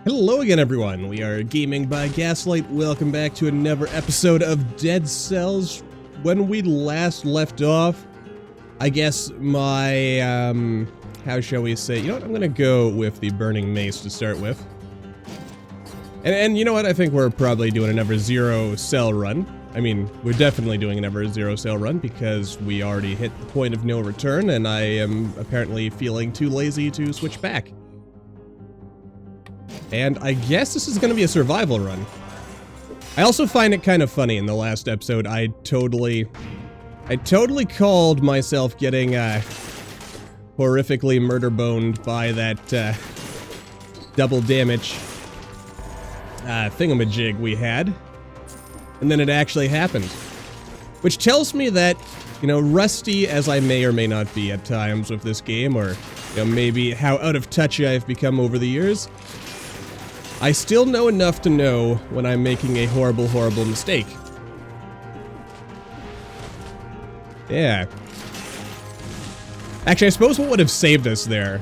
Hello again, everyone. We are Gaming by Gaslight. Welcome back to another episode of Dead Cells. When we last left off, I guess my, how shall we say, you know what, I'm gonna go with the Burning Mace to start with. And you know what, I think we're probably doing another zero cell run. I mean, we're definitely doing another zero cell run because we already hit the point of no return and I am apparently feeling too lazy to switch back. And I guess this is going to be a survival run. I also find it kind of funny in the last episode, I totally called myself getting, horrifically murder-boned by that, double damage, thingamajig we had. And then it actually happened. Which tells me that, you know, rusty as I may or may not be at times with this game, or, you know, maybe how out of touch I've become over the years, I still know enough to know when I'm making a horrible, horrible mistake. Yeah. Actually, I suppose what would have saved us there...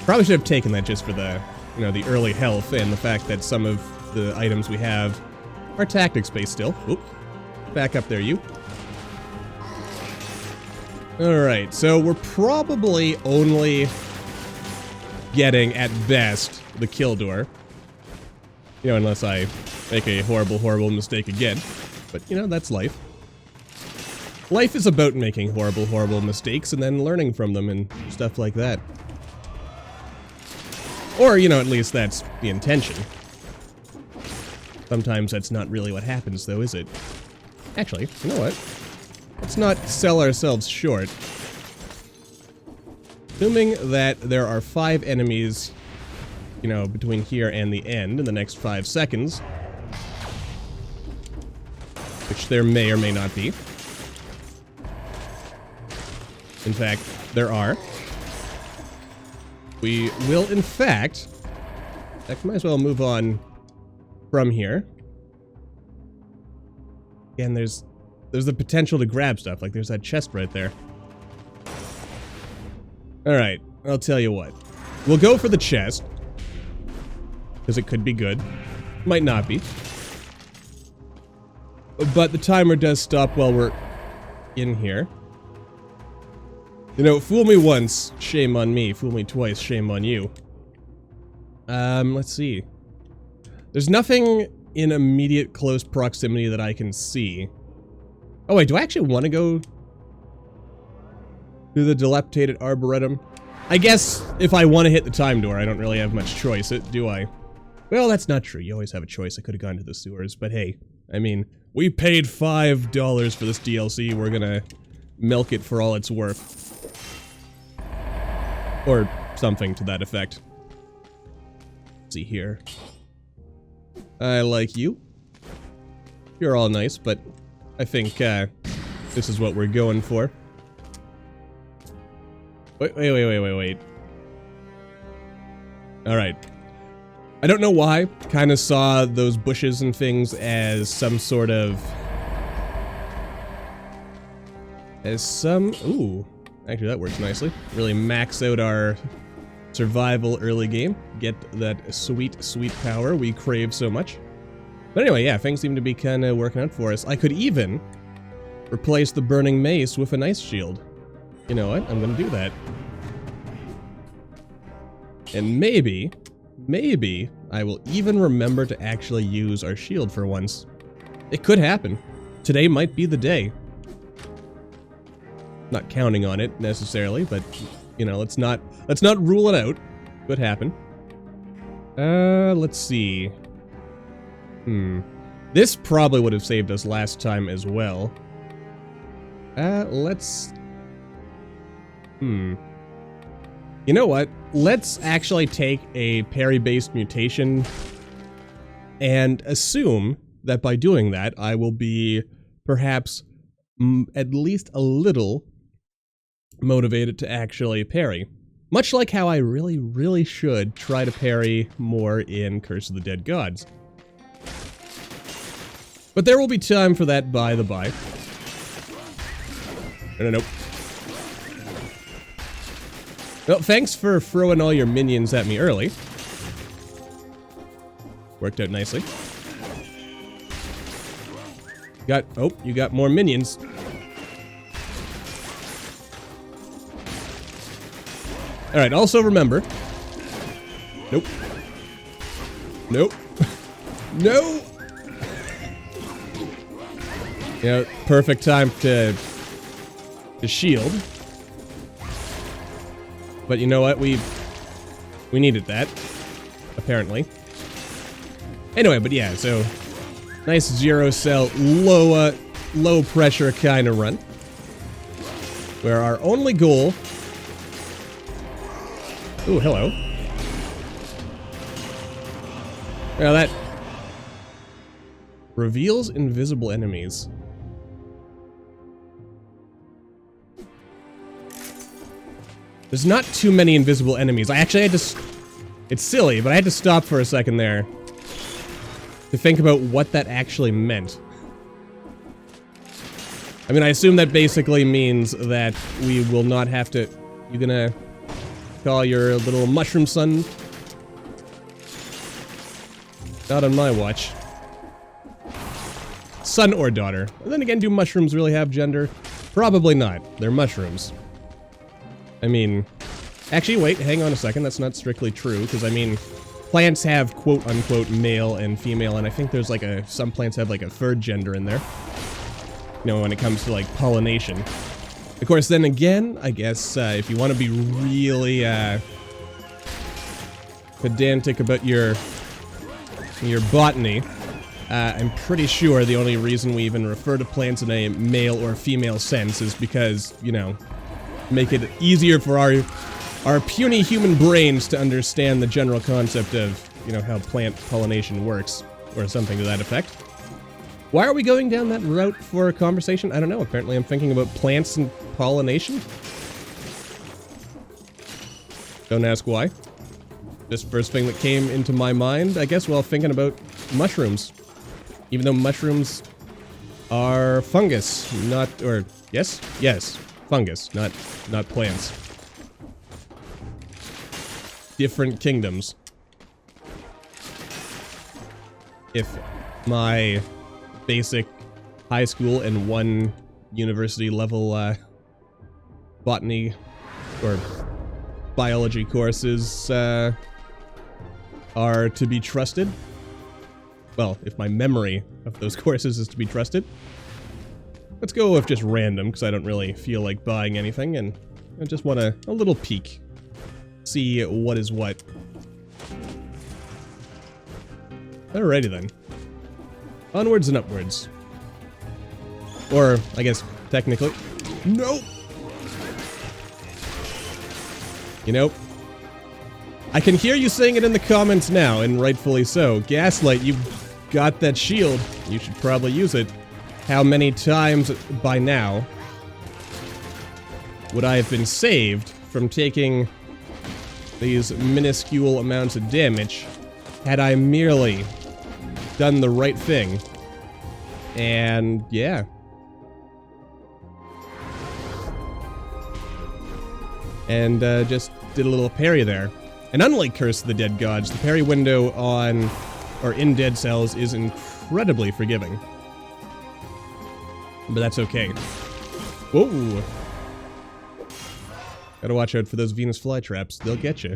Probably should have taken that just for the, you know, the early health and the fact that some of the items we have are tactics based still. Oop. Back up there, you. Alright, so we're probably only getting, at best, the kill door. You know, unless I make a horrible, horrible mistake again. But, you know, that's life. Life is about making horrible, horrible mistakes and then learning from them and stuff like that. Or, you know, at least that's the intention. Sometimes that's not really what happens, though, is it? Actually, you know what? Let's not sell ourselves short. Assuming that there are 5 enemies, you know, between here and the end in the next 5 seconds. Which there may or may not be. In fact, there are. We will, in fact, might as well move on from here. Again, there's the potential to grab stuff, like there's that chest right there. Alright, I'll tell you what. We'll go for the chest. Because it could be good. Might not be. But the timer does stop while we're in here. You know, fool me once, shame on me. Fool me twice, shame on you. Let's see. There's nothing in immediate close proximity that I can see. Oh wait, do I actually want to go through the dilapidated arboretum? I guess if I want to hit the time door, I don't really have much choice, do I? Well, that's not true. You always have a choice. I could have gone to the sewers, but hey, I mean, we paid $5 for this DLC. We're gonna milk it for all it's worth. Or something to that effect. Let's see here. I like you. You're all nice, but I think this is what we're going for. Wait. Alright. I don't know why. Kind of saw those bushes and things as some sort of... Ooh. Actually, that works nicely. Really max out our survival early game. Get that sweet, sweet power we crave so much. But anyway, yeah, things seem to be kind of working out for us. I could even replace the Burning Mace with an ice shield. You know what? I'm gonna do that. And maybe I will even remember to actually use our shield for once. It could happen. Today might be the day. Not counting on it necessarily, but you know, let's not rule it out. Could happen. Let's see. This probably would have saved us last time as well. Let's... You know what? Let's actually take a parry-based mutation and assume that by doing that, I will be perhaps at least a little motivated to actually parry. Much like how I really, really should try to parry more in Curse of the Dead Gods. But there will be time for that by the by. Nope. Well, thanks for throwing all your minions at me early. Worked out nicely. You got more minions. Alright, also remember. Nope. Nope. No! Yeah, perfect time to shield. But you know what? We needed that. Apparently. Anyway, but yeah, so nice zero cell, low pressure kind of run. Where our only goal. Ooh, hello. Well, that reveals invisible enemies. There's not too many invisible enemies. I actually had to... It's silly, but I had to stop for a second there to think about what that actually meant. I mean, I assume that basically means that we will not have to... You gonna call your little mushroom son? Not on my watch. Son or daughter. And then again, do mushrooms really have gender? Probably not. They're mushrooms. I mean... Actually, wait, hang on a second. That's not strictly true, because I mean... Plants have quote-unquote male and female, and I think there's like a... Some plants have like a third gender in there. You know, when it comes to like pollination. Of course, then again, I guess if you want to be really pedantic about your botany, I'm pretty sure the only reason we even refer to plants in a male or female sense is because, you know, make it easier for our puny human brains to understand the general concept of, you know, how plant pollination works, or something to that effect. Why are we going down that route for a conversation? I don't know. Apparently I'm thinking about plants and pollination. Don't ask why. Just first thing that came into my mind, I guess, while thinking about mushrooms. Even though mushrooms are fungus, not... or... Yes? Yes. Fungus, not plants. Different kingdoms. If my basic high school and 1 university level botany or biology courses are to be trusted. Well, if my memory of those courses is to be trusted. Let's go with just random, because I don't really feel like buying anything, and I just want a little peek. See what is what. Alrighty then. Onwards and upwards. Or, I guess, technically... Nope! You know, I can hear you saying it in the comments now, and rightfully so. Gaslight, you got that shield. You should probably use it. How many times by now would I have been saved from taking these minuscule amounts of damage had I merely done the right thing? And yeah. And just did a little parry there. And unlike Curse of the Dead Gods, the parry window on, or in Dead Cells is incredibly forgiving. But that's okay. Whoa! Gotta watch out for those Venus flytraps. They'll get you.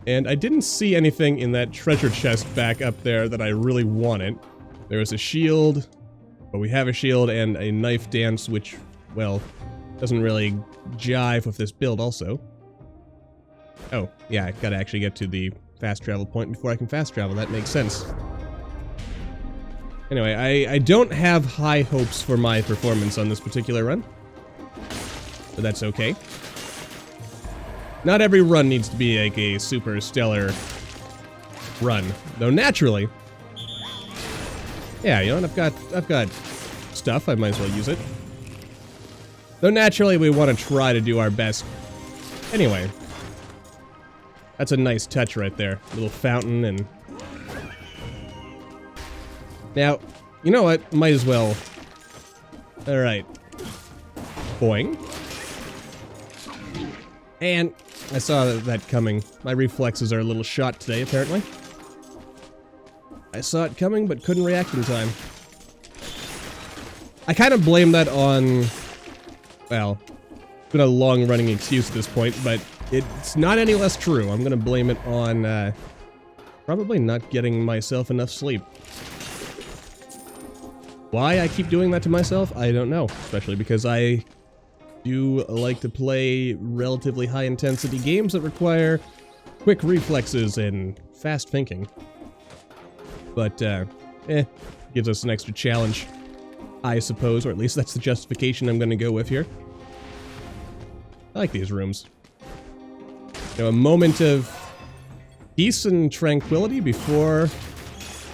And I didn't see anything in that treasure chest back up there that I really wanted. There was a shield, but we have a shield and a knife dance, which, well, doesn't really jive with this build also. Oh, yeah, I gotta actually get to the fast travel point before I can fast travel. That makes sense. Anyway, I don't have high hopes for my performance on this particular run. But that's okay. Not every run needs to be like a super stellar run. Though naturally... Yeah, you know, I've got stuff, I might as well use it. Though naturally we want to try to do our best. Anyway. That's a nice touch right there. Little fountain and... Now, you know what? Might as well. Alright. Boing. And I saw that coming. My reflexes are a little shot today, apparently. I saw it coming, but couldn't react in time. I kind of blame that on, well, it's been a long-running excuse at this point, but it's not any less true. I'm gonna blame it on, probably not getting myself enough sleep. Why I keep doing that to myself, I don't know. Especially because I do like to play relatively high-intensity games that require quick reflexes and fast thinking. But, gives us an extra challenge, I suppose, or at least that's the justification I'm gonna go with here. I like these rooms. You know, a moment of peace and tranquility before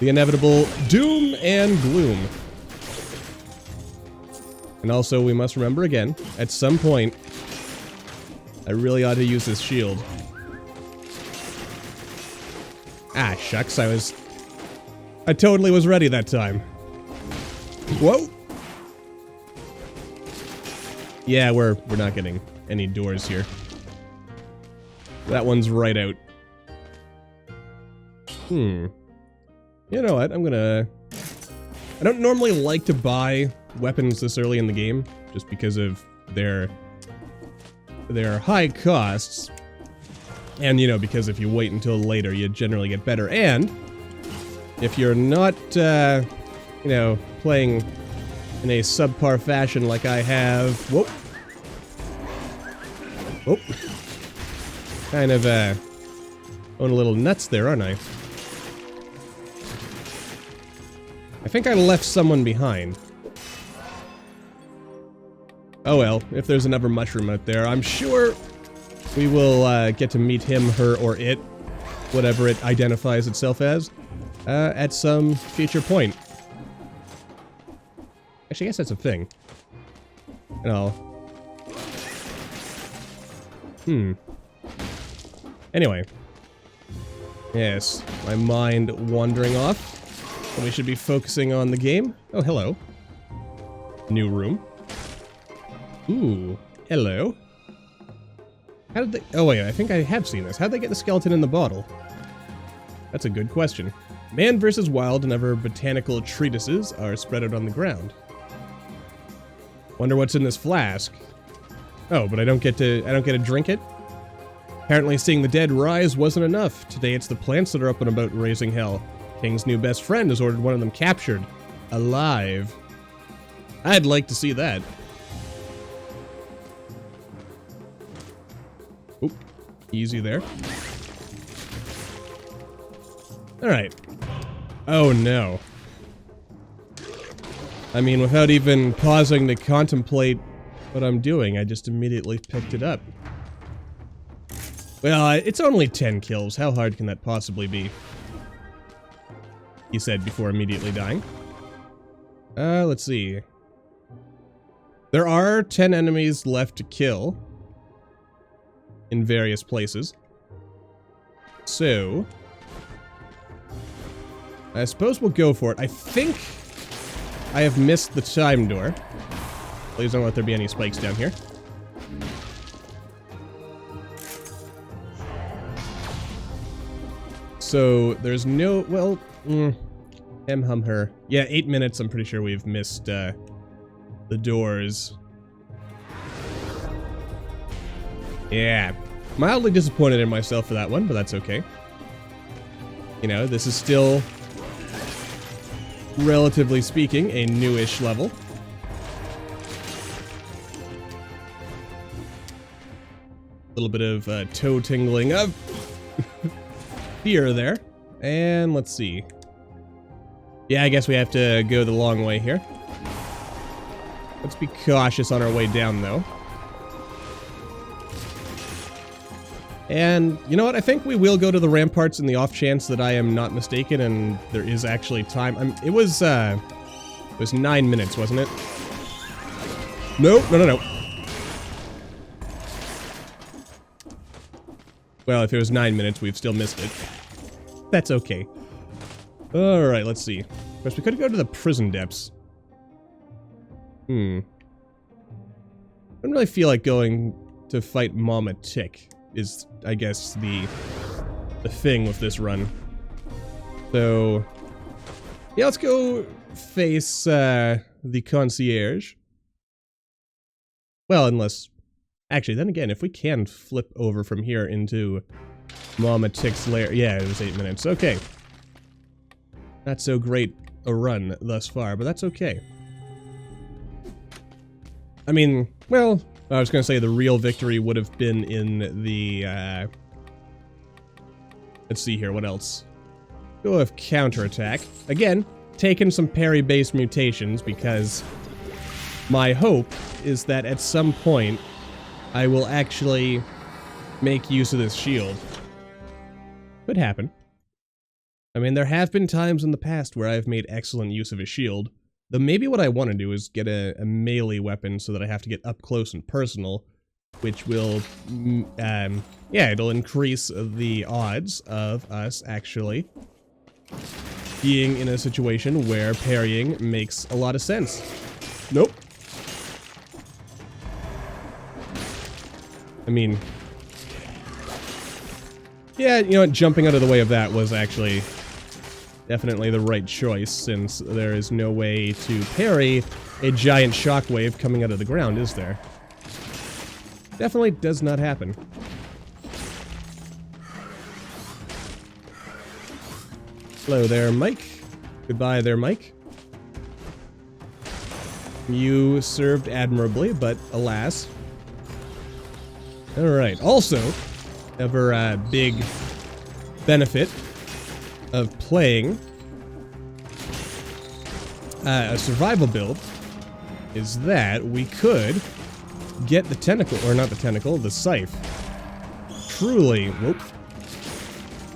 the inevitable doom and gloom. And also, we must remember again, at some point, I really ought to use this shield. Ah, shucks, I totally was ready that time. Whoa! Yeah, we're not getting any doors here. That one's right out. You know what, I don't normally like to buy weapons this early in the game, just because of their high costs. And, you know, because if you wait until later, you generally get better. And if you're not, you know, playing in a subpar fashion like I have... Whoop. Whoop. Kind of, going a little nuts there, aren't I? I think I left someone behind. Oh well, if there's another mushroom out there, I'm sure we will get to meet him, her, or it, whatever it identifies itself as, at some future point. Actually, I guess that's a thing. And I'll... Anyway. Yes, my mind wandering off. And we should be focusing on the game. Oh, hello. New room. Ooh, hello. How did they... Oh wait, I think I have seen this. How'd they get the skeleton in the bottle? That's a good question. Man versus wild and other botanical treatises are spread out on the ground. Wonder what's in this flask. Oh, but I don't get to drink it? Apparently seeing the dead rise wasn't enough. Today it's the plants that are up and about raising hell. King's new best friend has ordered one of them captured. Alive. I'd like to see that. Oop. Easy there. Alright. Oh no. I mean, without even pausing to contemplate what I'm doing, I just immediately picked it up. Well, it's only 10 kills. How hard can that possibly be? He said before immediately dying. Let's see. There are 10 enemies left to kill in various places. So, I suppose we'll go for it. I think I have missed the time door. Please don't let there be any spikes down here. So, there's no... Well... her. Yeah, 8 minutes. I'm pretty sure we've missed, the doors. Yeah. Mildly disappointed in myself for that one, but that's okay. You know, this is still, relatively speaking, a newish level. A little bit of, toe tingling of fear there. And let's see. Yeah, I guess we have to go the long way here. Let's be cautious on our way down, though. And, you know what? I think we will go to the ramparts in the off chance that I am not mistaken and there is actually time. It was 9 minutes, wasn't it? Nope, no. Well, if it was 9 minutes, we've still missed it. That's okay. Alright, let's see. Of course, we could go to the prison depths. I don't really feel like going to fight Mama Tick, is, I guess, the thing with this run. So, Yeah, let's go face the concierge. Well, unless... Actually, then again, if we can flip over from here into Mama Tick's lair... Yeah, it was 8 minutes. Okay. Not so great a run thus far, but that's okay. I mean, well, I was gonna say the real victory would have been in the, let's see here, what else? Go with counterattack. Again, taking some parry-based mutations, because my hope is that at some point I will actually make use of this shield. Could happen. I mean, there have been times in the past where I've made excellent use of a shield. Though maybe what I want to do is get a melee weapon so that I have to get up close and personal, which will, yeah, it'll increase the odds of us actually being in a situation where parrying makes a lot of sense. Nope. I mean, yeah, you know what, jumping out of the way of that was actually definitely the right choice, since there is no way to parry a giant shockwave coming out of the ground, is there? Definitely does not happen. Hello there, Mike. Goodbye there, Mike. You served admirably, but alas. Alright, also, ever big benefit of playing a survival build is that we could get the tentacle, or not the tentacle, the scythe. Truly, whoop.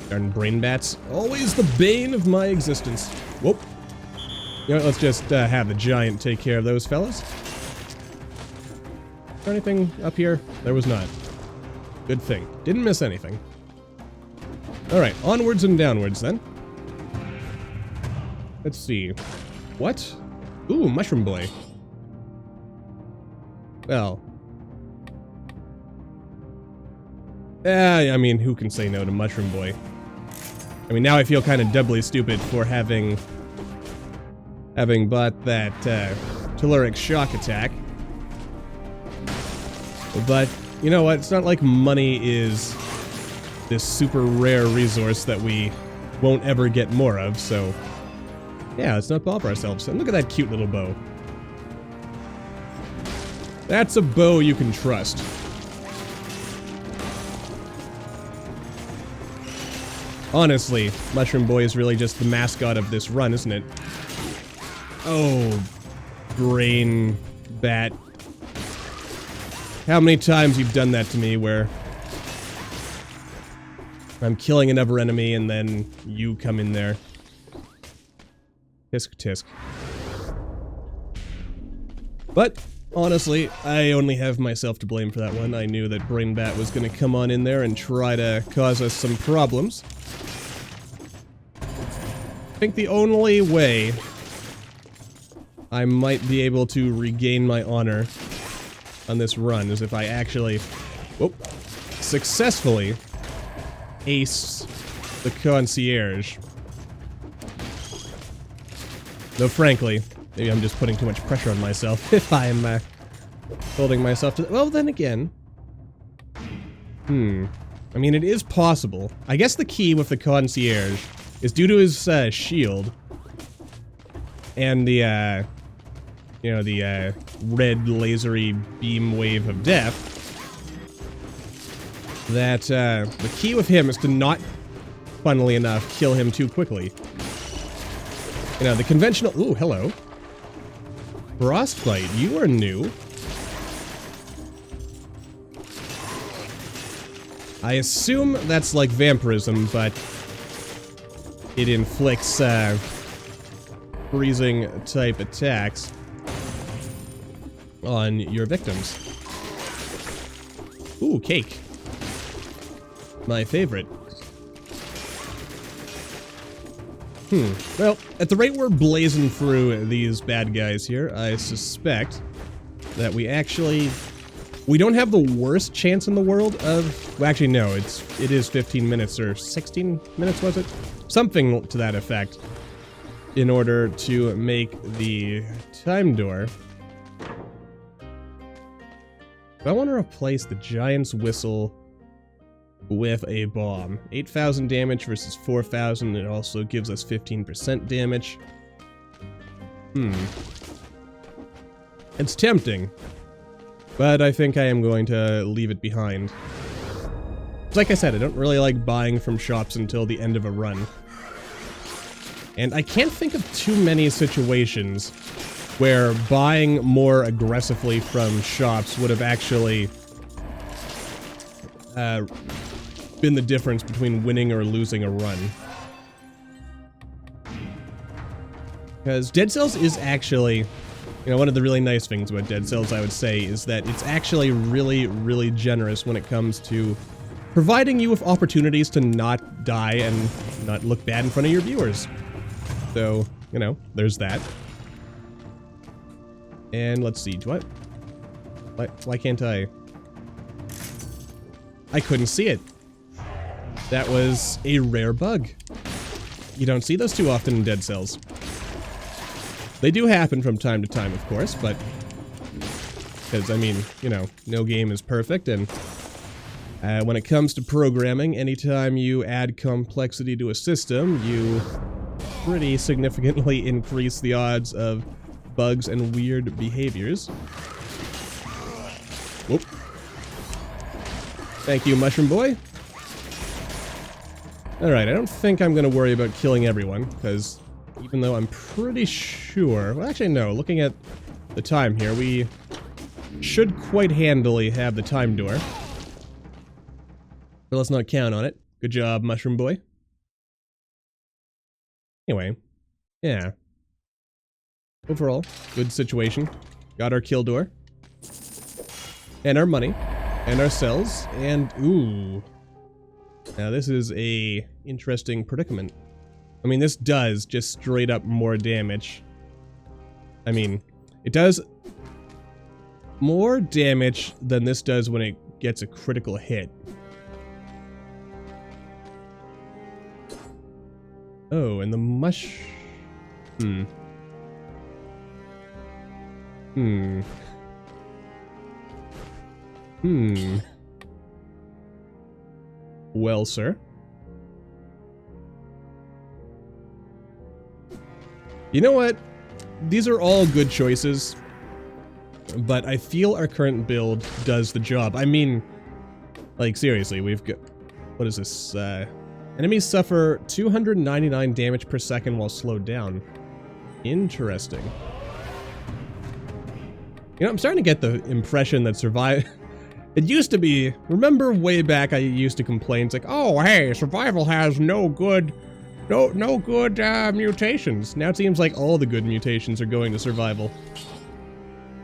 Darn brain bats. Always the bane of my existence. Whoop. You know what, let's just have the giant take care of those fellas. Is there anything up here? There was not. Good thing. Didn't miss anything. Alright, onwards and downwards then. Let's see. What? Ooh, mushroom boy. Well. I mean, who can say no to mushroom boy? I mean, now I feel kind of doubly stupid for having bought that telluric shock attack. But, you know what? It's not like money is this super rare resource that we won't ever get more of, so yeah, let's not bother ourselves. And look at that cute little bow. That's a bow you can trust. Honestly, Mushroom Boy is really just the mascot of this run, isn't it? Oh, brain bat. How many times you've done that to me where I'm killing another enemy and then you come in there. Tisk tisk. But, honestly, I only have myself to blame for that one. I knew that Brainbat was going to come on in there and try to cause us some problems. I think the only way I might be able to regain my honor on this run is if I actually, successfully ace the concierge. Though frankly, maybe I'm just putting too much pressure on myself if I'm holding myself to... Well, then again... I mean, it is possible. I guess the key with the concierge is due to his shield and the, you know, the red lasery beam wave of death, that the key with him is to not, funnily enough, kill him too quickly. You know, the conventional... Ooh, hello. Frostbite, you are new. I assume that's like vampirism, but it inflicts freezing type attacks on your victims. Ooh, cake. My favorite. Well, at the rate we're blazing through these bad guys here, I suspect that we actually... We don't have the worst chance in the world of... Well, actually, no, it is 15 minutes, or 16 minutes, was it? Something to that effect. in order to make the time door. I want to replace the giant's whistle with a bomb. 8,000 damage versus 4,000. It also gives us 15% damage. It's tempting, but I think I am going to leave it behind. Like I said, I don't really like buying from shops until the end of a run. And I can't think of too many situations where buying more aggressively from shops would have actually been the difference between winning or losing a run. Because Dead Cells is actually, you know, one of the really nice things about Dead Cells, I would say, is that it's actually really, really generous when it comes to providing you with opportunities to not die and not look bad in front of your viewers. So, you know, there's that. And let's see, why can't I? I couldn't see it. That was a rare bug. You don't see those too often in Dead Cells. They do happen from time to time, of course, but because, I mean, you know, no game is perfect, and when it comes to programming, anytime you add complexity to a system, you pretty significantly increase the odds of bugs and weird behaviors. Whoop. Thank you, Mushroom Boy. Alright, I don't think I'm going to worry about killing everyone, because even though I'm pretty sure... Well, actually, no. Looking at the time here, we should quite handily have the time door. But let's not count on it. Good job, Mushroom Boy. Anyway, yeah. Overall, good situation. Got our kill door. And our money. And our cells. And, ooh. Now this is a interesting predicament. I mean, this does just straight up more damage. I mean, it does more damage than this does when it gets a critical hit. Oh, and the mush... Well, sir. You know what? These are all good choices, but I feel our current build does the job. I mean, like, seriously, we've got... What is this? Enemies suffer 299 damage per second while slowed down. Interesting. You know, I'm starting to get the impression that it used to be... Remember way back I used to complain, it's like, oh, hey, survival has no good mutations. Now it seems like all the good mutations are going to survival.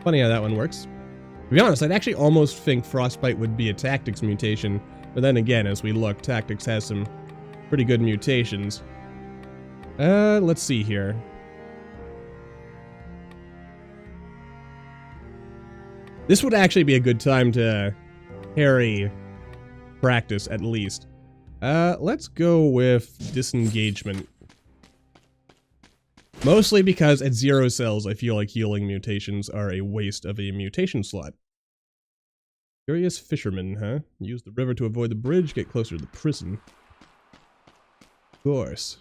Funny how that one works. To be honest, I'd actually almost think Frostbite would be a tactics mutation, but then again, as we look, tactics has some pretty good mutations. Let's see here. This would actually be a good time to parry practice, at least. Let's go with disengagement. Mostly because at 0 cells, I feel like healing mutations are a waste of a mutation slot. Curious fisherman, huh? Use the river to avoid the bridge, get closer to the prison. Of course.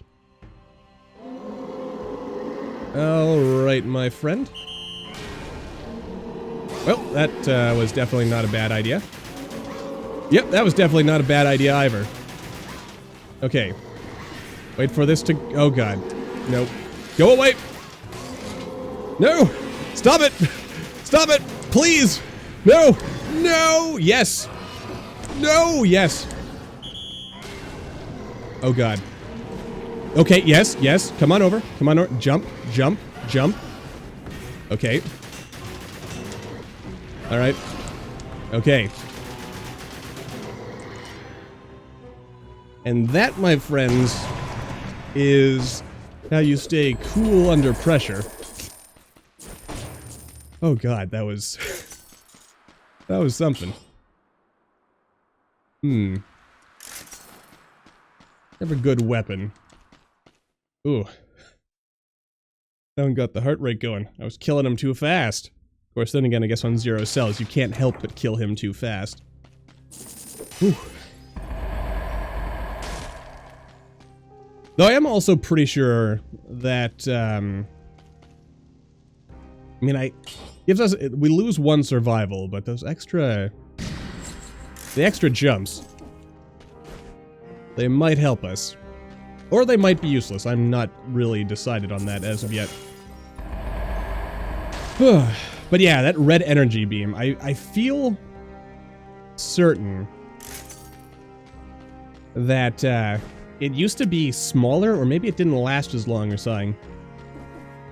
Alright, my friend. Well, that was definitely not a bad idea. Yep, that was definitely not a bad idea either. Okay. Wait for this to... Oh, God. Nope. Go away! No! Stop it! Stop it! Please! No! No! Yes! No! Yes! Oh, God. Okay, yes, yes. Come on over. Come on over. Jump, jump, jump. Okay. Alright. Okay. And that, my friends, is how you stay cool under pressure. Oh God, that was... that was something. Never a good weapon. Ooh. That one got the heart rate going. I was killing him too fast. Of course, then again, I guess on 0 cells, you can't help but kill him too fast. Whew. Though I am also pretty sure that, I mean, we lose 1 survival, but those the extra jumps, they might help us. Or they might be useless. I'm not really decided on that as of yet. But yeah, that red energy beam, I feel certain that it used to be smaller, or maybe it didn't last as long or something.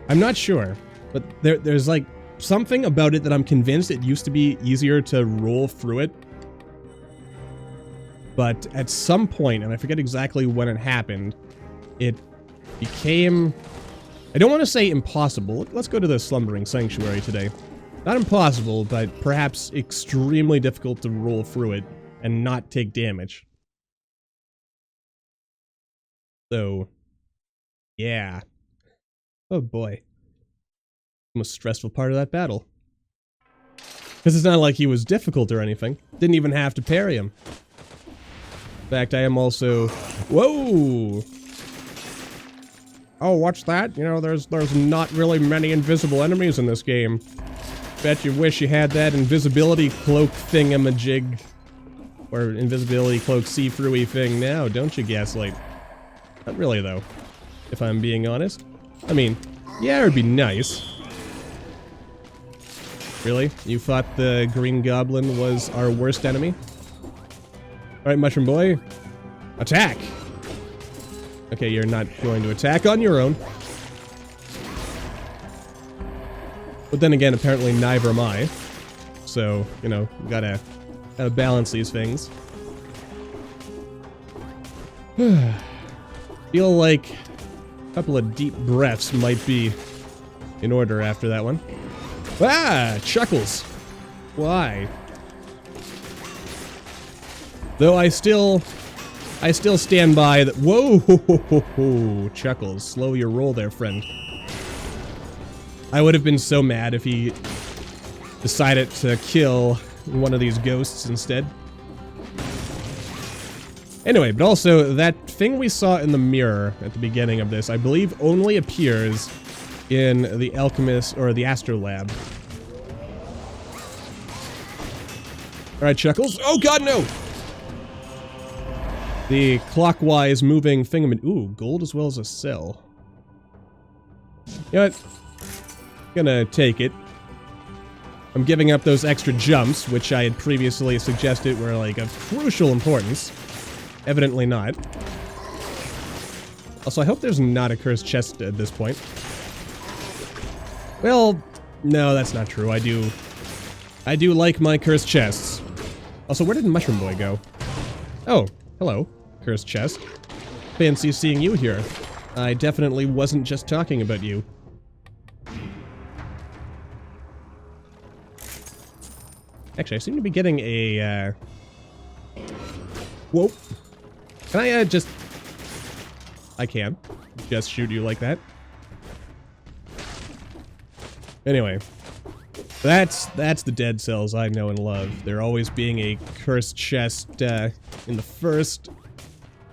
I'm not sure, but there's like something about it that I'm convinced it used to be easier to roll through it. But at some point, and I forget exactly when it happened, it became, I don't want to say impossible. Let's go to the Slumbering Sanctuary today. Not impossible, but perhaps extremely difficult to roll through it and not take damage. So, yeah. Oh boy. Most stressful part of that battle. Because it's not like he was difficult or anything. Didn't even have to parry him. In fact, I am also... Whoa! Oh, what's that? You know, there's not really many invisible enemies in this game. Bet you wish you had that invisibility cloak thingamajig. Or invisibility cloak see-through-y thing now, don't you, Gaslight? Not really, though. If I'm being honest. I mean, yeah, it'd be nice. Really? You thought the Green Goblin was our worst enemy? Alright, Mushroom Boy. Attack! Okay, you're not going to attack on your own. But then again, apparently neither am I. So, you know, gotta balance these things. Feel like a couple of deep breaths might be in order after that one. Ah! Chuckles! Why? Though I still stand by that. Whoa! Chuckles. Slow your roll there, friend. I would have been so mad if he decided to kill one of these ghosts instead. Anyway, but also, that thing we saw in the mirror at the beginning of this, I believe only appears in the Alchemist, or the Astrolab. Alright, Chuckles. Oh god, no! The clockwise moving thingamid. Ooh, gold as well as a cell. You know what? Gonna take it. I'm giving up those extra jumps, which I had previously suggested were like of crucial importance. Evidently not. Also, I hope there's not a cursed chest at this point. Well, no, that's not true. I do like my cursed chests. Also, where did Mushroom Boy go? Oh, hello, cursed chest. Fancy seeing you here. I definitely wasn't just talking about you. Actually, I seem to be getting a, Whoa. Can I, just... I can. Just shoot you like that. Anyway. That's the Dead Cells I know and love. There always being a cursed chest, in the first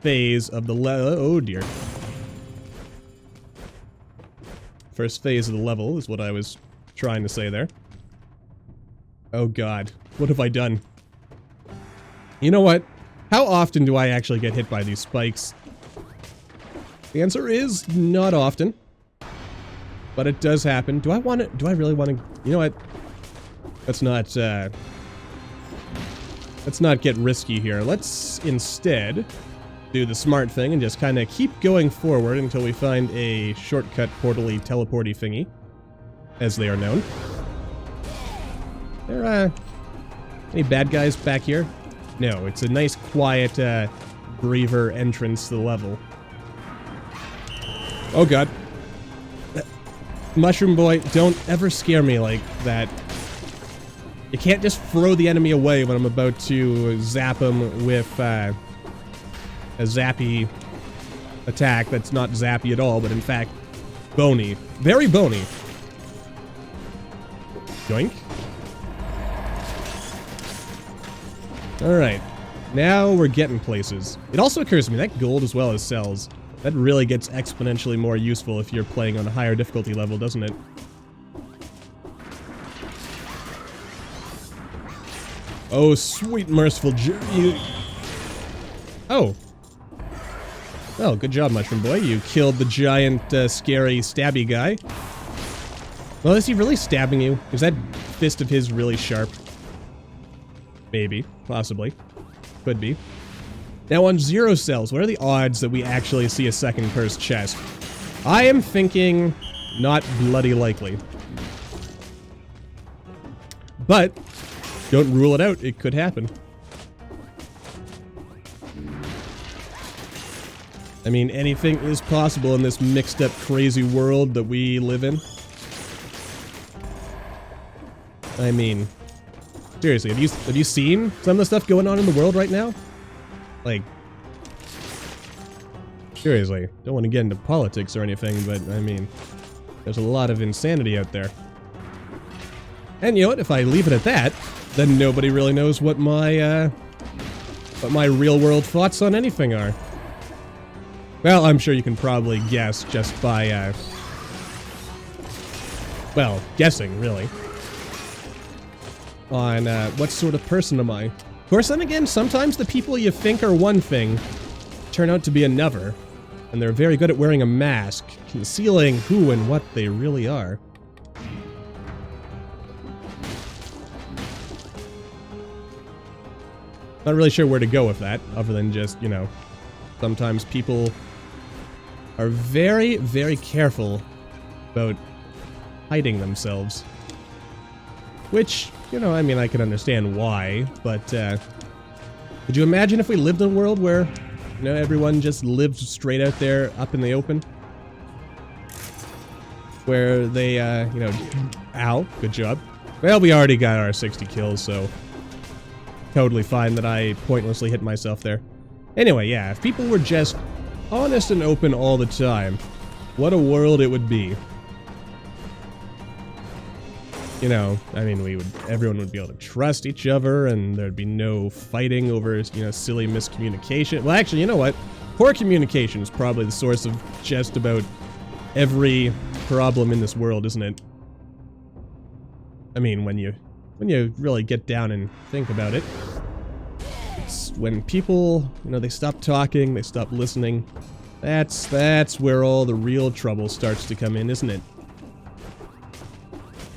phase of the oh dear. First phase of the level is what I was trying to say there. Oh god. What have I done? You know what? How often do I actually get hit by these spikes? The answer is not often. But it does happen. Do I really want to... You know what? Let's not get risky here. Let's instead do the smart thing and just kind of keep going forward until we find a shortcut portally teleporty thingy, as they are known. There, any bad guys back here? No, it's a nice, quiet, breather entrance to the level. Oh god. Mushroom Boy, don't ever scare me like that. You can't just throw the enemy away when I'm about to zap him with, a zappy attack that's not zappy at all, but in fact Bony. Very bony. Yoink. Alright. Now we're getting places. It also occurs to me that gold as well as cells, that really gets exponentially more useful if you're playing on a higher difficulty level, doesn't it? Oh, sweet merciful you... Oh. Oh, good job, Mushroom Boy. You killed the giant, scary, stabby guy. Well, is he really stabbing you? Is that fist of his really sharp? Maybe. Possibly. Could be. Now, on 0 cells, what are the odds that we actually see a second cursed chest? I am thinking not bloody likely. But don't rule it out. It could happen. I mean, anything is possible in this mixed up, crazy world that we live in. I mean, seriously, have you seen some of the stuff going on in the world right now? Like, seriously, don't want to get into politics or anything, but I mean, there's a lot of insanity out there. And you know what? If I leave it at that, then nobody really knows what my real world thoughts on anything are. Well, I'm sure you can probably guess just by, well, guessing, really. On, what sort of person am I? Of course, then again, sometimes the people you think are one thing turn out to be another. And they're very good at wearing a mask, concealing who and what they really are. Not really sure where to go with that, other than just, you know, sometimes people are very, very careful about hiding themselves. Which, you know, I mean, I can understand why, but, could you imagine if we lived in a world where, you know, everyone just lived straight out there, up in the open? Where they, you know, ow, good job. Well, we already got our 60 kills, so totally fine that I pointlessly hit myself there. Anyway, yeah, if people were just honest and open all the time, what a world it would be. You know, I mean, everyone would be able to trust each other, and there'd be no fighting over, you know, silly miscommunication. Well, actually, you know what? Poor communication is probably the source of just about every problem in this world, isn't it? I mean, when you really get down and think about it, it's when people, you know, they stop talking, they stop listening. That's where all the real trouble starts to come in, isn't it?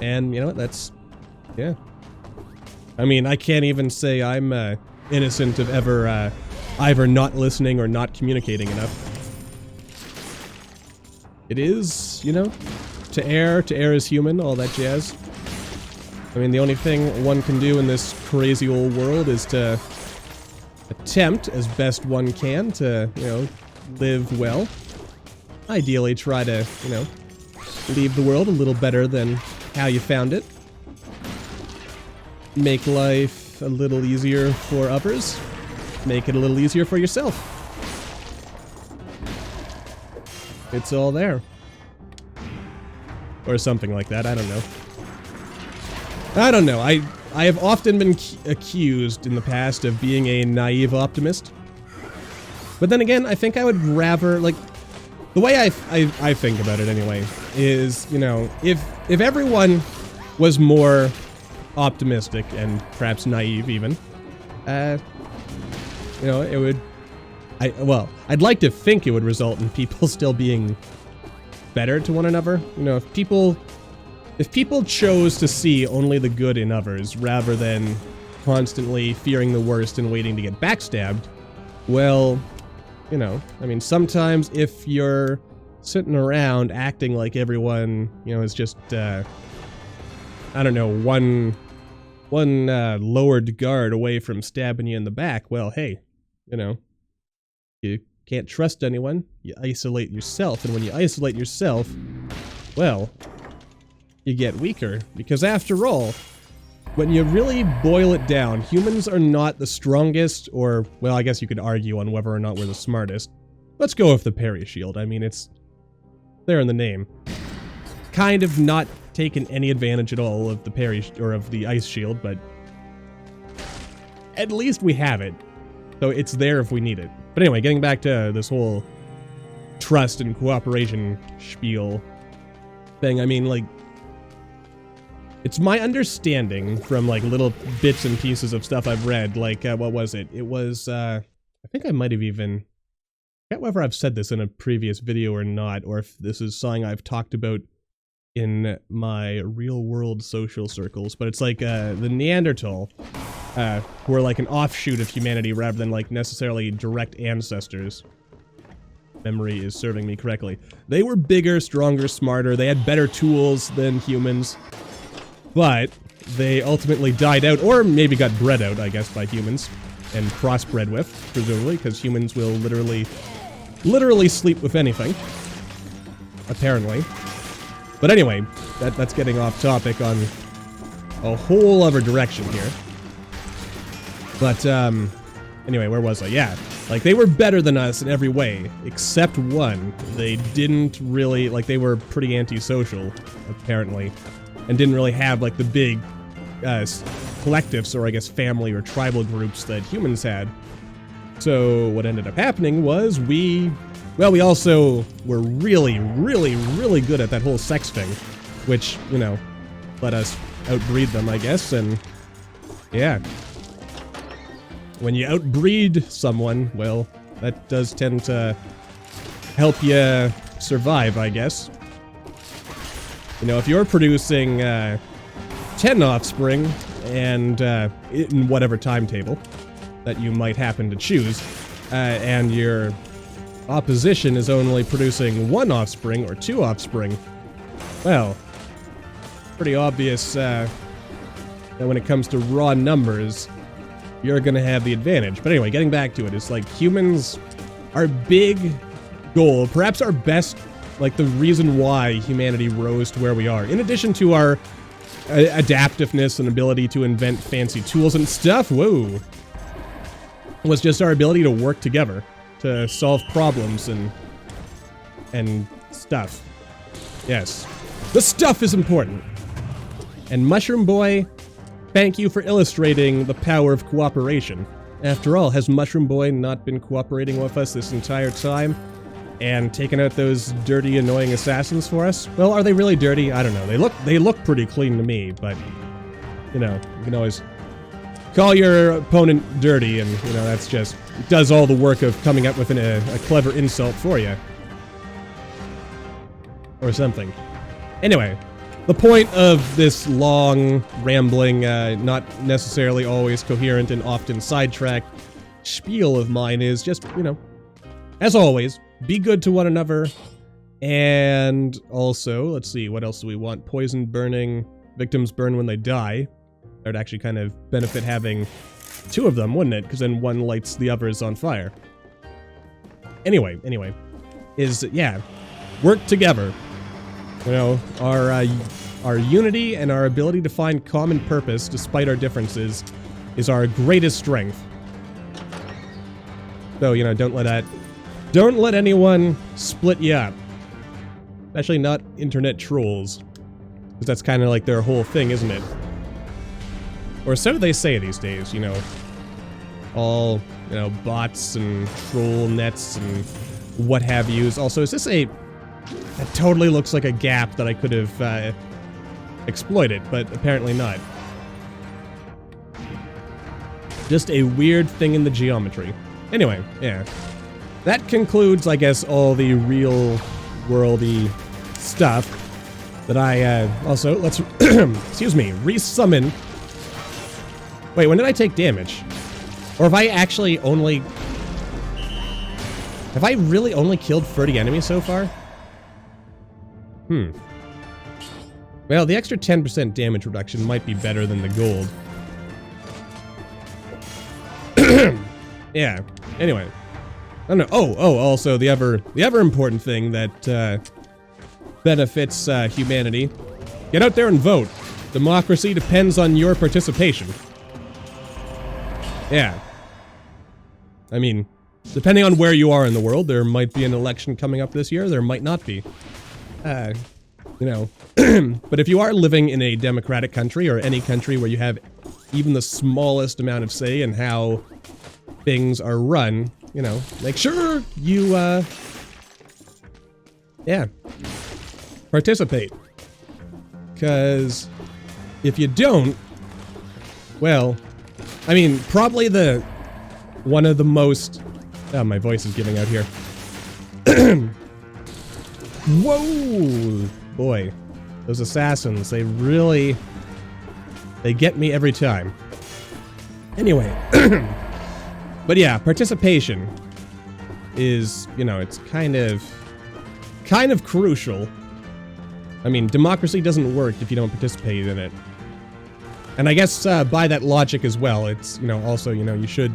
And, you know, that's, yeah. I mean, I can't even say I'm innocent of ever either not listening or not communicating enough. It is, you know, to err is human, all that jazz. I mean, the only thing one can do in this crazy old world is to attempt as best one can to, you know, live well. Ideally try to, you know, leave the world a little better than how you found it. Make life a little easier for others. Make it a little easier for yourself. It's all there. Or something like that, I don't know. I don't know, I have often been accused in the past of being a naive optimist. But then again, I think I would rather, like, the way I think about it anyway, is, you know, if everyone was more optimistic and perhaps naive even, you know, it would, I'd like to think it would result in people still being better to one another. You know, if people chose to see only the good in others rather than constantly fearing the worst and waiting to get backstabbed, well, you know, I mean, sometimes if you're sitting around acting like everyone, you know, is just, I don't know, one lowered guard away from stabbing you in the back, well, hey, you know, you can't trust anyone, you isolate yourself, and when you isolate yourself, well, you get weaker, because after all, when you really boil it down, humans are not the strongest, or, well, I guess you could argue on whether or not we're the smartest. Let's go with the parry shield. I mean, it's there in the name. Kind of not taken any advantage at all of the parry, or of the ice shield, but at least we have it. So it's there if we need it. But anyway, getting back to this whole trust and cooperation spiel thing, I mean, like, it's my understanding from, like, little bits and pieces of stuff I've read, like, what was it? It was, I think I might have even, I can't remember if I've said this in a previous video or not, or if this is something I've talked about in my real-world social circles, but it's like, the Neanderthal, who are like an offshoot of humanity rather than, like, necessarily direct ancestors. Memory is serving me correctly. They were bigger, stronger, smarter, they had better tools than humans, but they ultimately died out, or maybe got bred out, I guess, by humans, and crossbred with, presumably, because humans will literally sleep with anything, apparently. But anyway, that's getting off topic on a whole other direction here. But, anyway, where was I? Yeah. Like, they were better than us in every way, except one. They didn't really, like, they were pretty antisocial, apparently, and didn't really have, like, the big, collectives, or I guess family or tribal groups that humans had. So, what ended up happening was we also were really, really, really good at that whole sex thing, which, you know, let us outbreed them, I guess, and, yeah. When you outbreed someone, well, that does tend to help you survive, I guess. You know, if you're producing 10 offspring, and in whatever timetable that you might happen to choose, and your opposition is only producing 1 offspring or 2 offspring, well, pretty obvious that when it comes to raw numbers, you're gonna have the advantage. But anyway, getting back to it, it's like humans, our big goal, perhaps our best, like the reason why humanity rose to where we are, in addition to our adaptiveness and ability to invent fancy tools and stuff, whoa, was just our ability to work together, to solve problems and stuff. Yes, the stuff is important. And Mushroom Boy, thank you for illustrating the power of cooperation. After all, has Mushroom Boy not been cooperating with us this entire time and taking out those dirty, annoying assassins for us? Well, are they really dirty? I don't know. They look pretty clean to me, but, you know, you can always call your opponent dirty, and, you know, that's just, it does all the work of coming up with a clever insult for you. Or something. Anyway, the point of this long, rambling, not necessarily always coherent and often sidetracked spiel of mine is just, you know, as always, be good to one another, and also, let's see, what else do we want? Poison burning, victims burn when they die. That would actually kind of benefit having 2 of them, wouldn't it? Because then one lights the others on fire. Anyway, yeah, work together. You know, our unity and our ability to find common purpose despite our differences is our greatest strength. So, you know, don't let anyone split you up. Especially not internet trolls. Because that's kind of like their whole thing, isn't it? Or so they say these days, you know. All, you know, bots and troll nets and what have yous. Also, is this that totally looks like a gap that I could have exploited, but apparently not. Just a weird thing in the geometry. Anyway, yeah. That concludes, I guess, all the real-worldy stuff that I, also, let's, excuse me, resummon. Wait, when did I take damage? Or have I actually only... Have I really only killed 30 enemies so far? Well, the extra 10% damage reduction might be better than the gold. Yeah. Anyway. I don't know. Oh, also the other important thing that benefits humanity. Get out there and vote. Democracy depends on your participation. Yeah. I mean, depending on where you are in the world, there might be an election coming up this year, there might not be. You know, but if you are living in a democratic country or any country where you have even the smallest amount of say in how things are run, you know, make sure you, yeah, participate. Because if you don't, well, I mean, probably one of the most, oh, my voice is giving out here. Whoa! Boy, those assassins, they get me every time. Anyway, but yeah, participation is, you know, it's kind of crucial. I mean, democracy doesn't work if you don't participate in it. And I guess by that logic as well, it's, you know, also, you know, you should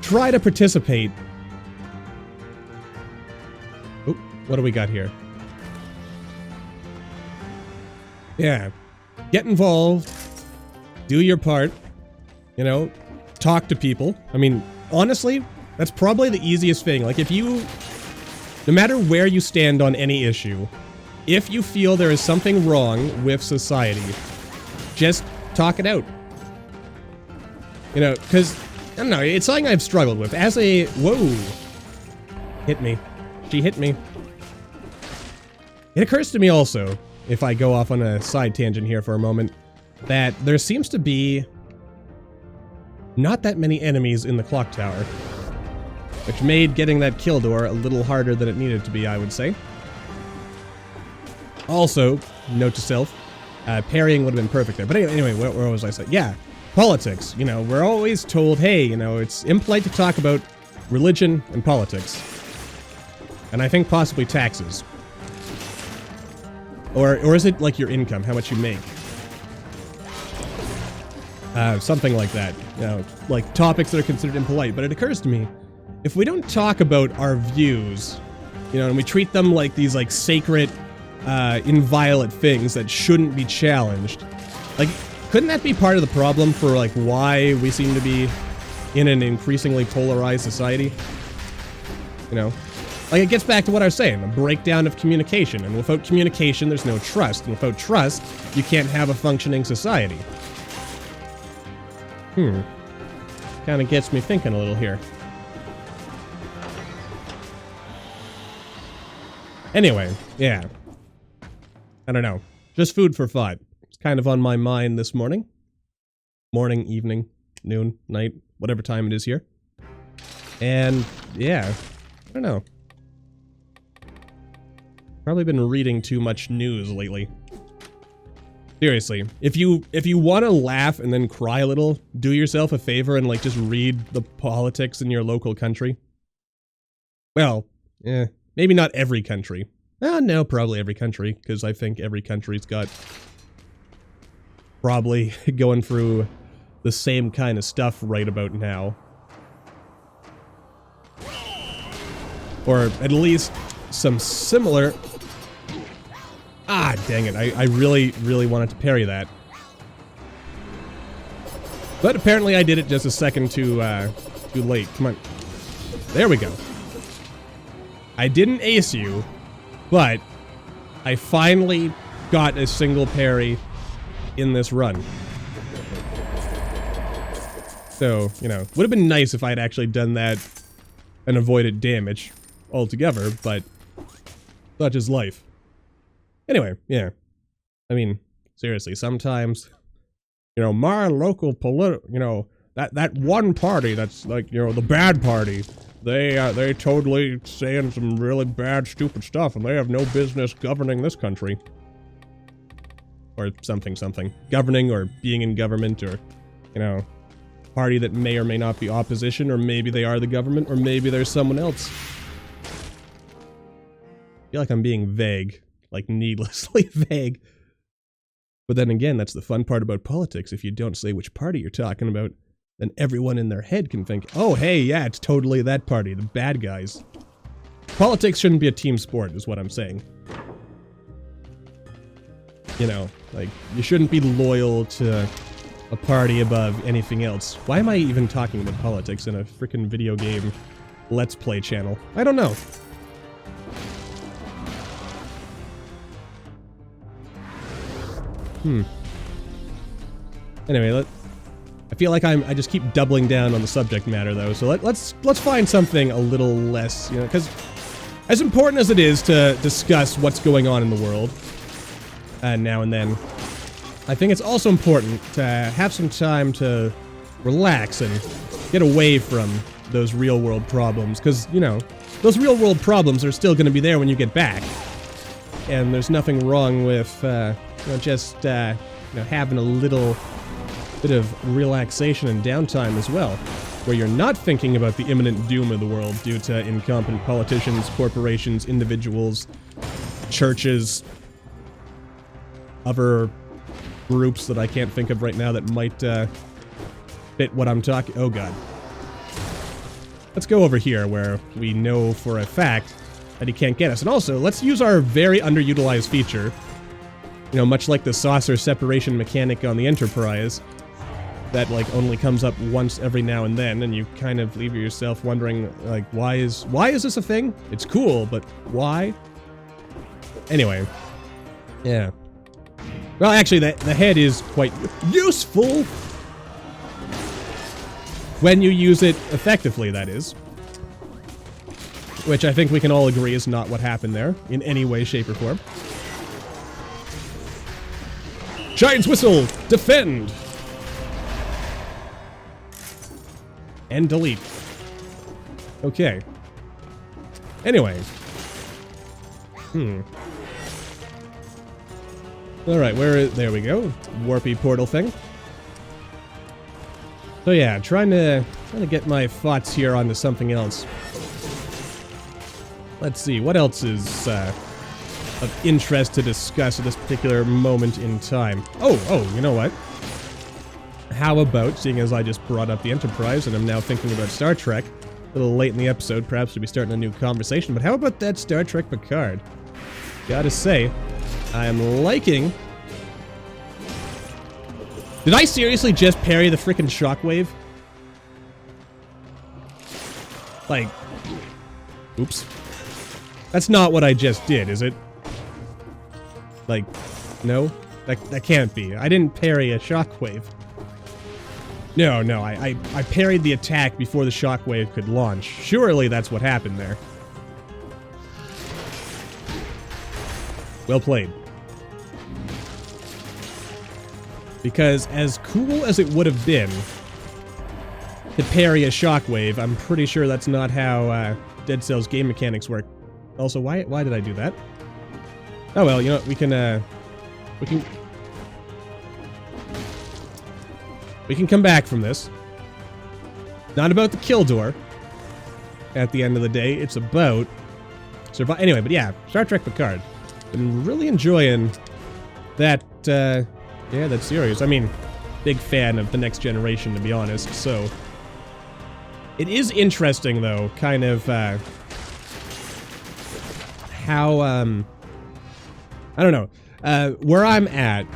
try to participate. Oop, what do we got here? Yeah, get involved, do your part, you know, talk to people. I mean, honestly, that's probably the easiest thing. Like, if you, no matter where you stand on any issue, if you feel there is something wrong with society, just talk it out. You know, because, I don't know, it's something I've struggled with. As a, whoa, hit me. She hit me. It occurs to me also, if I go off on a side tangent here for a moment, that there seems to be not that many enemies in the clock tower, which made getting that kill door a little harder than it needed to be, I would say. Also, note to self, parrying would have been perfect there. But anyway, where was I saying? Yeah, politics. You know, we're always told, hey, you know, it's impolite to talk about religion and politics. And I think possibly taxes. Or is it like your income, how much you make? Something like that. You know, like topics that are considered impolite. But it occurs to me, if we don't talk about our views, you know, and we treat them like these like sacred, inviolate things that shouldn't be challenged, like, couldn't that be part of the problem for like why we seem to be in an increasingly polarized society? You know? Like, it gets back to what I was saying, a breakdown of communication, and without communication, there's no trust, and without trust, you can't have a functioning society. Kind of gets me thinking a little here. Anyway, yeah. I don't know. Just food for thought. It's kind of on my mind this morning. Morning, evening, noon, night, whatever time it is here. And, yeah, I don't know. Probably been reading too much news lately. Seriously, if you want to laugh and then cry a little, do yourself a favor and like just read the politics in your local country. Well, maybe not every country. No, probably every country, because I think every country's got probably going through the same kind of stuff right about now. Or at least some similar... Ah, dang it. I really, really wanted to parry that. But apparently I did it just a second too late. Come on. There we go. I didn't ace you, but I finally got a single parry in this run. So, you know, would have been nice if I had actually done that and avoided damage altogether, but such is life. Anyway, yeah. I mean, seriously, sometimes, you know, my local you know, that one party that's like, you know, the bad party, they totally saying some really bad, stupid stuff, and they have no business governing this country. Or something. Governing or being in government, or, you know, party that may or may not be opposition, or maybe they are the government, or maybe there's someone else. I feel like I'm being vague. Like, needlessly vague. But then again, that's the fun part about politics. If you don't say which party you're talking about, then everyone in their head can think, oh, hey, yeah, it's totally that party, the bad guys. Politics shouldn't be a team sport, is what I'm saying. You know, like, you shouldn't be loyal to a party above anything else. Why am I even talking about politics in a freaking video game Let's Play channel? I don't know. Anyway, I feel like I just keep doubling down on the subject matter, though. So let's find something a little less, you know, because as important as it is to discuss what's going on in the world now and then, I think it's also important to have some time to relax and get away from those real-world problems, because, you know, those real-world problems are still going to be there when you get back. And there's nothing wrong with, you know, just, you know, having a little bit of relaxation and downtime as well, where you're not thinking about the imminent doom of the world due to incompetent politicians, corporations, individuals, churches, other groups that I can't think of right now that might fit what I'm talking. Oh god. Let's go over here where we know for a fact that he can't get us. And also, let's use our very underutilized feature, you know, much like the saucer separation mechanic on the Enterprise, that like only comes up once every now and then, and you kind of leave yourself wondering, like, why is this a thing? It's cool, but why? Anyway, yeah. Well, actually, the head is quite useful when you use it effectively, that is. Which I think we can all agree is not what happened there, in any way, shape, or form. Giant's Whistle! Defend! And delete. Okay. Anyway. Alright, there we go. Warpy portal thing. So yeah, trying to get my thoughts here onto something else. Let's see, what else is of interest to discuss at this particular moment in time? Oh, you know what? How about, seeing as I just brought up the Enterprise and I'm now thinking about Star Trek, a little late in the episode, perhaps to be starting a new conversation, but how about that Star Trek Picard? Gotta say, I'm liking... Did I seriously just parry the frickin' shockwave? Like... Oops. That's not what I just did, is it? Like, no? That can't be. I didn't parry a shockwave. No, I parried the attack before the shockwave could launch. Surely that's what happened there. Well played. Because as cool as it would have been to parry a shockwave, I'm pretty sure that's not how Dead Cells game mechanics work. Also, why did I do that? Oh well, you know what, we can come back from this. Not about the kill door. At the end of the day, it's about survive. Anyway, but yeah, Star Trek Picard. Been really enjoying that. Yeah, that series. I mean, big fan of The Next Generation, to be honest. So it is interesting, though, kind of how I don't know. Where I'm at.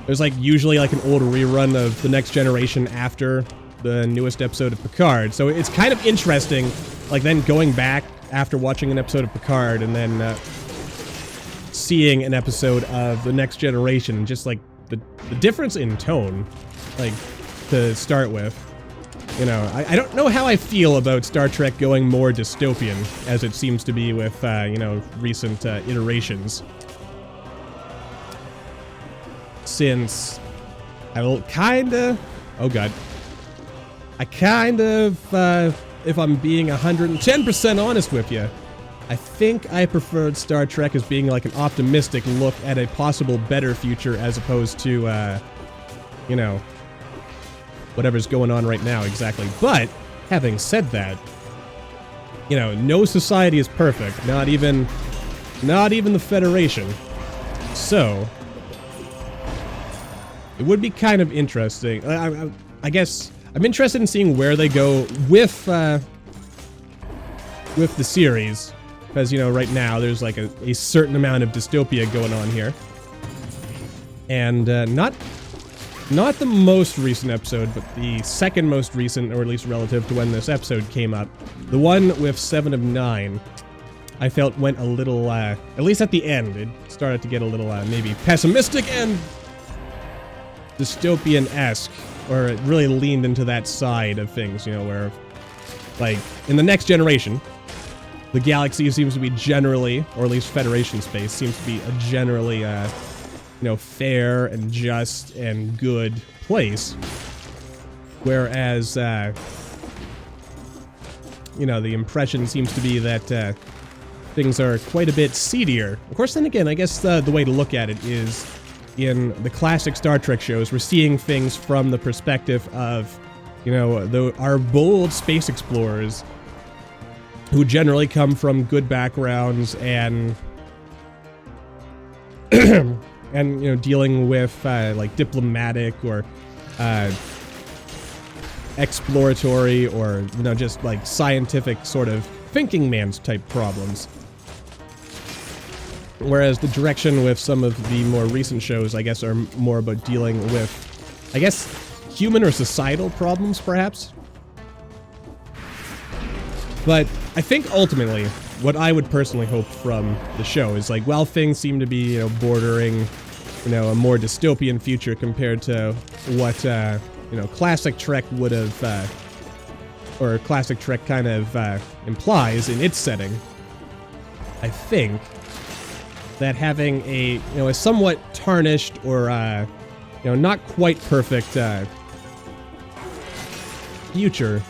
There's like usually like an old rerun of The Next Generation after the newest episode of Picard. So it's kind of interesting, like then going back after watching an episode of Picard and then seeing an episode of The Next Generation, just like the difference in tone, like to start with. You know, I don't know how I feel about Star Trek going more dystopian, as it seems to be with, you know, recent iterations. Since I will kinda... Oh god. I kind of, if I'm being 110% honest with you, I think I preferred Star Trek as being like an optimistic look at a possible better future as opposed to, you know, whatever's going on right now exactly. But, having said that, you know, no society is perfect. Not even the Federation. So... it would be kind of interesting. I guess I'm interested in seeing where they go with the series, because you know right now there's like a certain amount of dystopia going on here, and not the most recent episode, but the second most recent, or at least relative to when this episode came up, the one with 7 of 9. I felt went a little, at least at the end, it started to get a little maybe pessimistic and dystopian-esque, or it really leaned into that side of things, you know, where, like, in the next generation, the galaxy seems to be generally, or at least Federation space, seems to be a generally, you know, fair and just and good place. Whereas, you know, the impression seems to be that things are quite a bit seedier. Of course, then again, I guess the way to look at it is in the classic Star Trek shows, we're seeing things from the perspective of, you know, our bold space explorers who generally come from good backgrounds and and, you know, dealing with like diplomatic or exploratory or, you know, just like scientific sort of thinking man's type problems. Whereas the direction with some of the more recent shows, I guess, are more about dealing with, I guess, human or societal problems, perhaps. But I think ultimately, what I would personally hope from the show is, like, while things seem to be, you know, bordering, you know, a more dystopian future compared to what, you know, classic Trek would have, or classic Trek kind of implies in its setting, I think that having a, you know, a somewhat tarnished or, you know, not quite perfect future,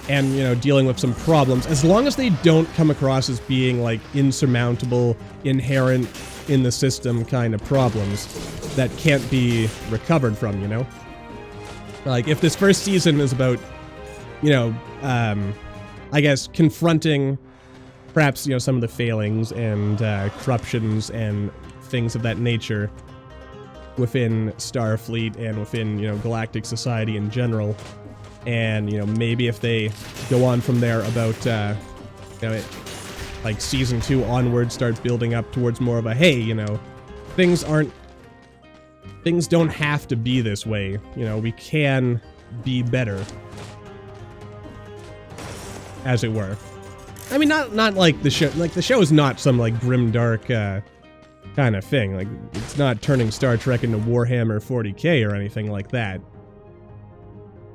and, you know, dealing with some problems, as long as they don't come across as being, like, insurmountable, inherent in the system kind of problems that can't be recovered from, you know? Like, if this first season is about, you know, I guess, confronting perhaps, you know, some of the failings and corruptions and things of that nature within Starfleet and within, you know, galactic society in general. And, you know, maybe if they go on from there about, you know, like season 2 onward, start building up towards more of a, hey, you know, things don't have to be this way. You know, we can be better, as it were. I mean, not like the show. Like, the show is not some, like, grim, dark kind of thing. Like, it's not turning Star Trek into Warhammer 40K or anything like that.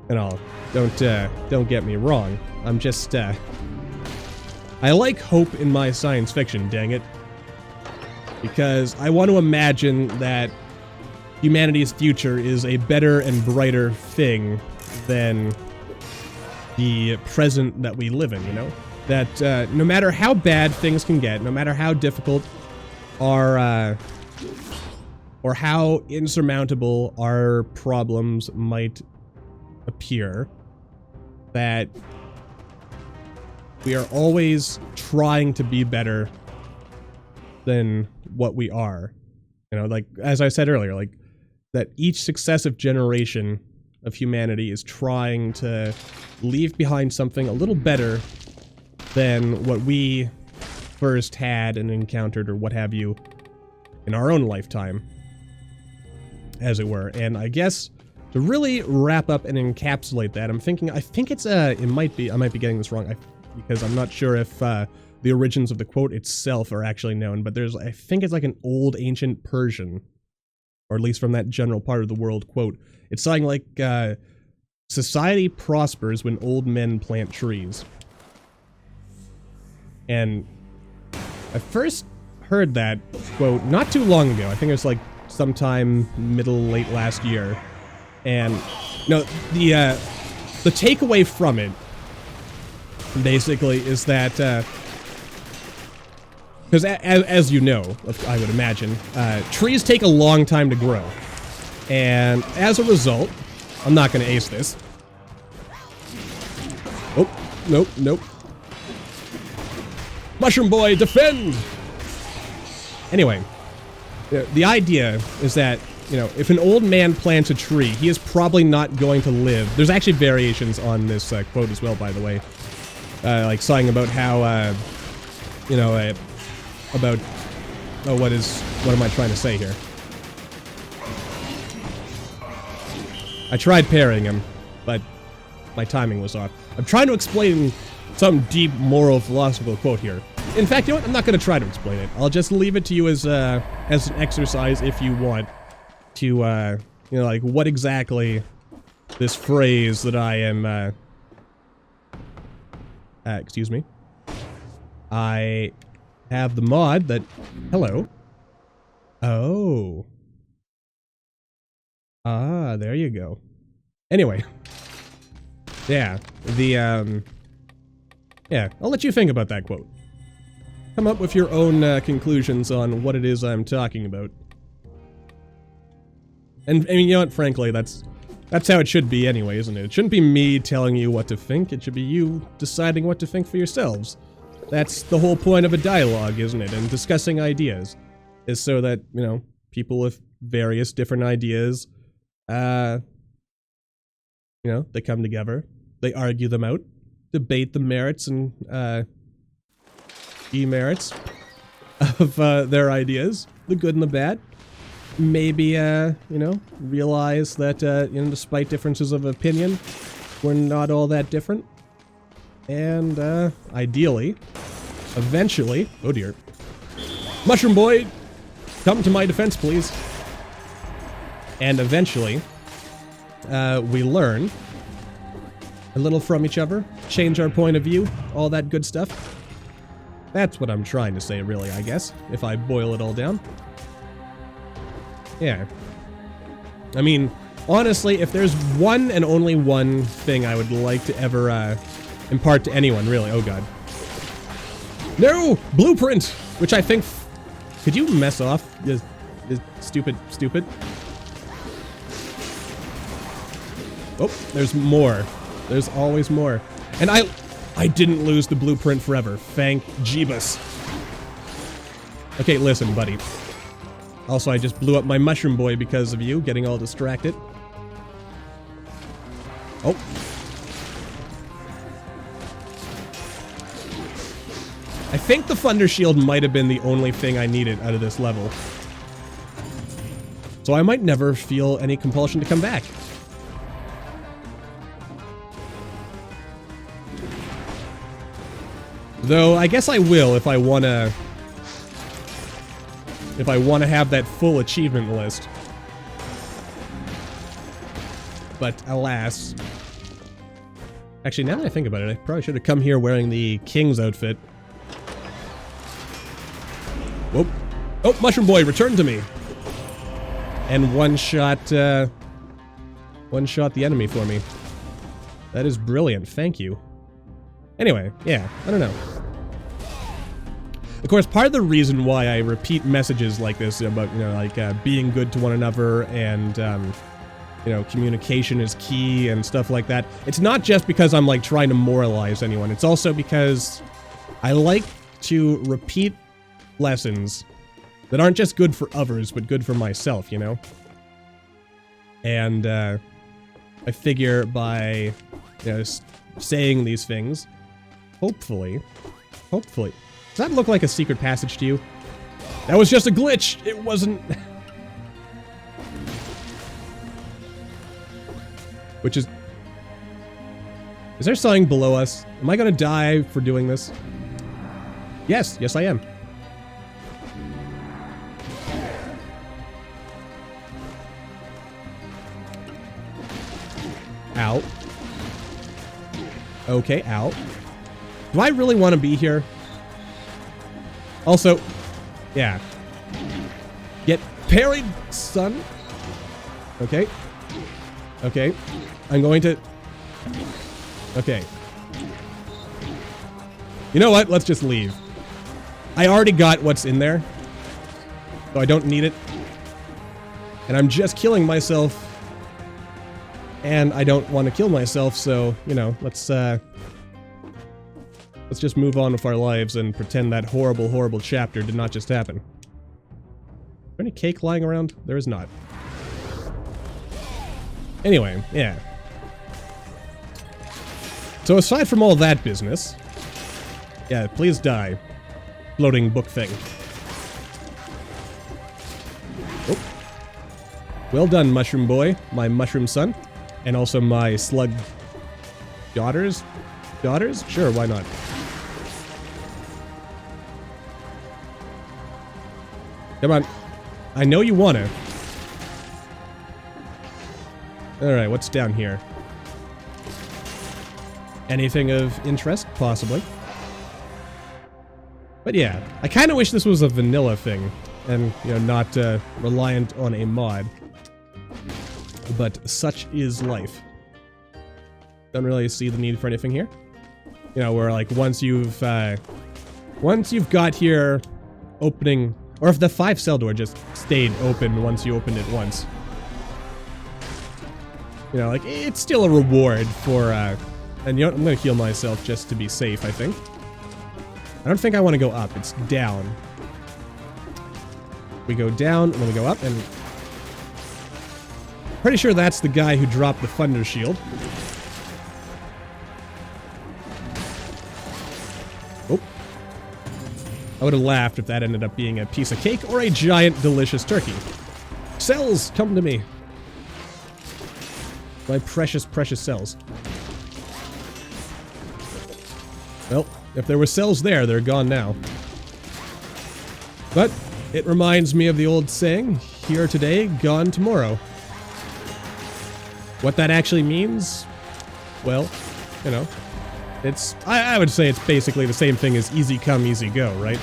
And all. Don't get me wrong. I'm just, I like hope in my science fiction, dang it. Because I want to imagine that humanity's future is a better and brighter thing than the present that we live in, you know? That no matter how bad things can get, no matter how difficult our, or how insurmountable our problems might appear, that we are always trying to be better than what we are. You know, like, as I said earlier, like, that each successive generation of humanity is trying to leave behind something a little better than what we first had and encountered, or what have you, in our own lifetime, as it were. And I guess to really wrap up and encapsulate that, I think it's, I might be getting this wrong, because I'm not sure if the origins of the quote itself are actually known, but I think it's like an old ancient Persian, or at least from that general part of the world quote. It's something like, society prospers when old men plant trees. And I first heard that quote not too long ago. I think it was like sometime late last year. And no, the takeaway from it basically is that, because as you know, I would imagine, trees take a long time to grow. And as a result, I'm not going to ace this. Oh, nope. Mushroom Boy, defend! Anyway, the idea is that, you know, if an old man plants a tree, he is probably not going to live. There's actually variations on this quote as well, by the way. Like saying about how, you know, about, oh, what am I trying to say here? I tried parrying him, but my timing was off. I'm trying to explain some deep moral philosophical quote here. In fact, you know what? I'm not going to try to explain it. I'll just leave it to you as an exercise if you want to You know, like, what exactly this phrase that I am, excuse me. I have the mod that... Hello. Oh. Ah, there you go. Anyway. Yeah, the, yeah, I'll let you think about that quote. Come up with your own, conclusions on what it is I'm talking about. And, I mean, you know what, frankly, that's how it should be anyway, isn't it? It shouldn't be me telling you what to think, it should be you deciding what to think for yourselves. That's the whole point of a dialogue, isn't it? And discussing ideas. Is so that, you know, people with various different ideas, you know, they come together, they argue them out, debate the merits and, demerits of, their ideas, the good and the bad. Maybe, you know, realize that, you know, despite differences of opinion, we're not all that different. And, ideally, eventually... Oh dear. Mushroom Boy! Come to my defense, please. And eventually, we learn a little from each other, change our point of view, all that good stuff. That's what I'm trying to say, really, I guess, if I boil it all down. Yeah. I mean, honestly, if there's one and only one thing I would like to ever, impart to anyone, really, oh god. No! Blueprint! Which I think... Could you mess off, you stupid? Oh, there's more. There's always more. And I didn't lose the blueprint forever. Thank Jeebus. Okay, listen, buddy. Also, I just blew up my Mushroom Boy because of you, getting all distracted. Oh. I think the Thunder Shield might have been the only thing I needed out of this level. So I might never feel any compulsion to come back. Though, I guess I will if I wanna... If I want to have that full achievement list. But, alas... Actually, now that I think about it, I probably should have come here wearing the King's outfit. Whoop. Oh, Mushroom Boy, return to me! And one-shot the enemy for me. That is brilliant, thank you. Anyway, yeah, I don't know. Of course, part of the reason why I repeat messages like this about, you know, like, being good to one another and, you know, communication is key and stuff like that, it's not just because I'm, like, trying to moralize anyone. It's also because I like to repeat lessons that aren't just good for others, but good for myself, you know? And, I figure by, you know, saying these things, hopefully... Does that look like a secret passage to you? That was just a glitch! It wasn't... Which is... Is there something below us? Am I gonna die for doing this? Yes, yes I am. Ow. Okay, ow. Do I really want to be here? Also, yeah. Get parried, son. Okay. Okay. I'm going to... Okay. You know what? Let's just leave. I already got what's in there. So I don't need it. And I'm just killing myself. And I don't want to kill myself, so, you know, let's just move on with our lives and pretend that horrible, horrible chapter did not just happen. Is there any cake lying around? There is not. Anyway, yeah. So aside from all that business... Yeah, please die. Floating book thing. Oh. Well done, Mushroom Boy, my mushroom son. And also my slug... daughters? Daughters? Sure, why not? Come on. I know you wanna. Alright, what's down here? Anything of interest? Possibly. But yeah, I kind of wish this was a vanilla thing, and, you know, not reliant on a mod. But such is life. Don't really see the need for anything here. You know, where, like, once you've got here opening, or if the 5-cell door just stayed open once you opened it once. You know, like, it's still a reward for, and you know, I'm gonna heal myself just to be safe, I think. I don't think I want to go up, it's down. We go down, and then we go up, and... Pretty sure that's the guy who dropped the Thunder Shield. Oh. I would have laughed if that ended up being a piece of cake or a giant, delicious turkey. Cells, come to me. My precious, precious cells. Well, if there were cells there, they're gone now. But it reminds me of the old saying, here today, gone tomorrow. What that actually means? Well, you know, it's, I would say it's basically the same thing as easy come, easy go, right?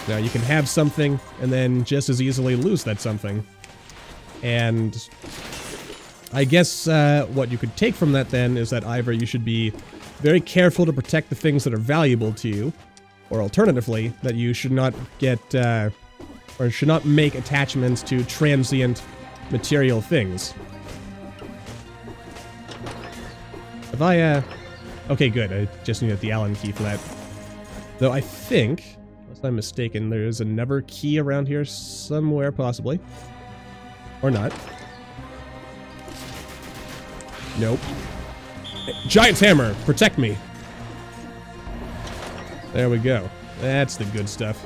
Now, you can have something and then just as easily lose that something. And I guess what you could take from that then is that either you should be very careful to protect the things that are valuable to you, or alternatively, that you should not get, or should not make attachments to transient material things. If I, okay, good, I just needed the Allen key for that. Though I think, unless I'm mistaken, there's another key around here somewhere, possibly. Or not. Nope. Giant's hammer! Protect me! There we go. That's the good stuff.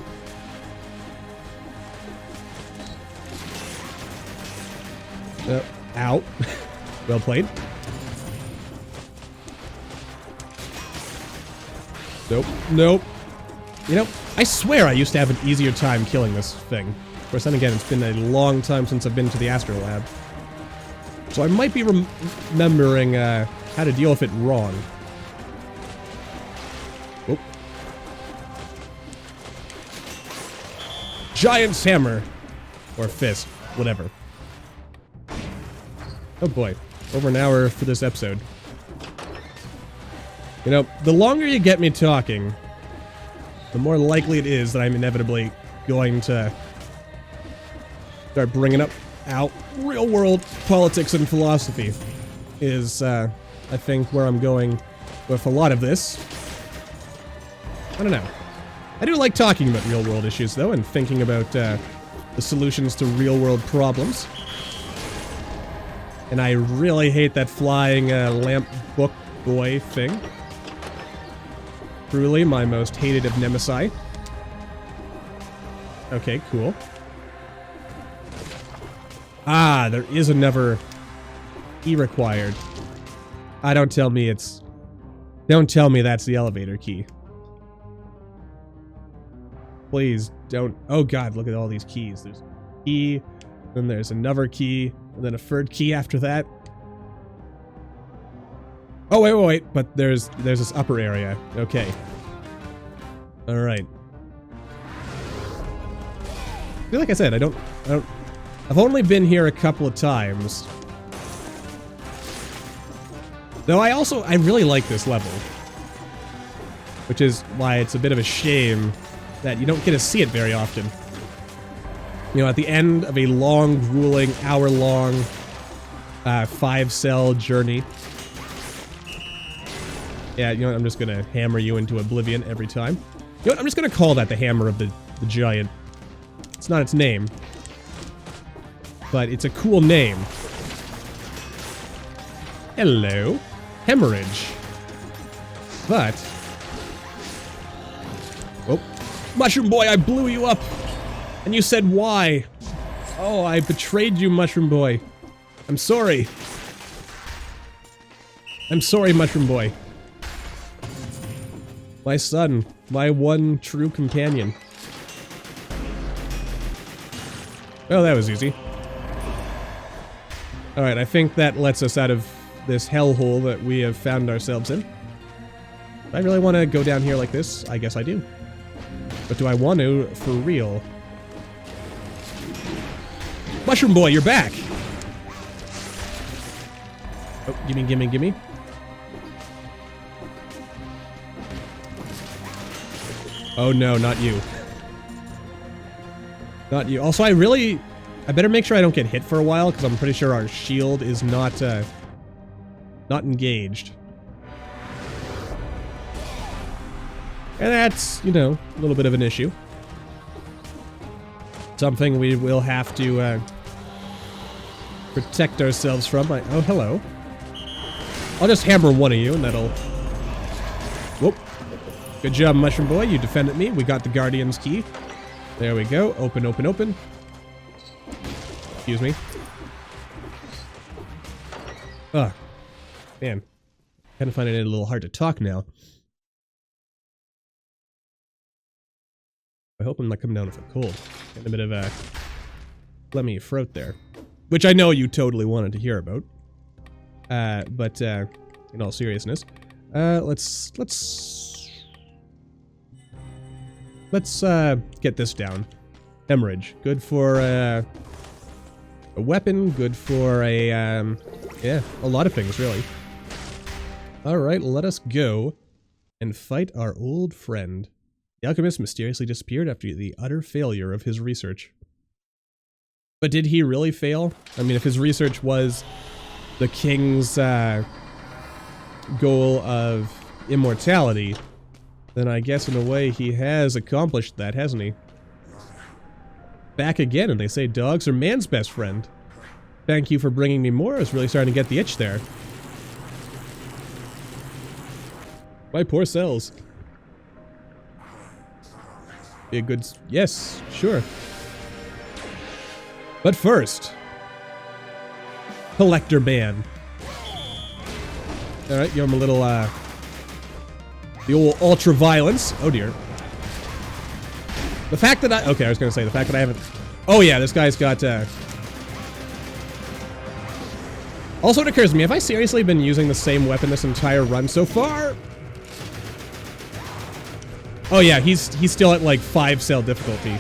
Ow. Well played. Nope. Nope. You know, I swear I used to have an easier time killing this thing. Of course, then again, it's been a long time since I've been to the Astrolab. So I might be remembering, how to deal with it wrong. Oh. Giant's hammer. Or fist. Whatever. Oh boy. Over an hour for this episode. You know, the longer you get me talking, the more likely it is that I'm inevitably going to start bringing up real-world politics and philosophy is, I think, where I'm going with a lot of this. I don't know. I do like talking about real-world issues, though, and thinking about the solutions to real-world problems. And I really hate that flying lamp book boy thing. Truly my most hated of Nemesi. Okay, cool. Ah, there is another key required. Don't tell me it's... Don't tell me that's the elevator key. Please, don't... Oh god, look at all these keys. There's a key, then there's another key, and then a third key after that. Oh, wait, but there's this upper area. Okay. Alright. Like I said, I've only been here a couple of times. Though I really like this level. Which is why it's a bit of a shame that you don't get to see it very often. You know, at the end of a long, grueling, hour-long 5-cell journey. Yeah, you know what, I'm just gonna hammer you into oblivion every time. You know what, I'm just gonna call that the hammer of the giant. It's not its name. But it's a cool name. Hello. Hemorrhage. But... Oh. Mushroom Boy, I blew you up! And you said why? Oh, I betrayed you, Mushroom Boy. I'm sorry. I'm sorry, Mushroom Boy. My son. My one true companion. Oh, that was easy. Alright, I think that lets us out of this hellhole that we have found ourselves in. Do I really want to go down here like this? I guess I do. But do I want to for real? Mushroom boy, you're back! Oh, gimme, gimme, gimme. Oh no, not you. Not you. Also, I better make sure I don't get hit for a while, because I'm pretty sure our shield is not engaged. And that's, you know, a little bit of an issue. Something we will have to protect ourselves from. Oh, hello. I'll just hammer one of you, and that'll... Whoop. Good job, Mushroom Boy. You defended me. We got the Guardian's key. There we go. Open, open, open. Excuse me. Ugh. Man. Kind of finding it a little hard to talk now. I hope I'm not coming down with a cold. Getting a bit of a phlegmy throat there. Which I know you totally wanted to hear about. But in all seriousness, let's get this down. Hemorrhage. Good for a weapon, good for a yeah, a lot of things really. Alright, let us go and fight our old friend. The alchemist mysteriously disappeared after the utter failure of his research. But did he really fail? I mean, if his research was the king's goal of immortality, then I guess in a way he has accomplished that, hasn't he? Back again, and they say dogs are man's best friend. Thank you for bringing me more. I was really starting to get the itch there. My poor cells. Be a good... Yes, sure. But first... Collector ban. Alright, give him a little, the old ultra-violence. Oh dear. The fact that okay, I was gonna say, the fact that I haven't... Oh yeah, this guy's got, Also, it occurs to me, have I seriously been using the same weapon this entire run so far? Oh yeah, he's still at, like, 5-cell difficulty.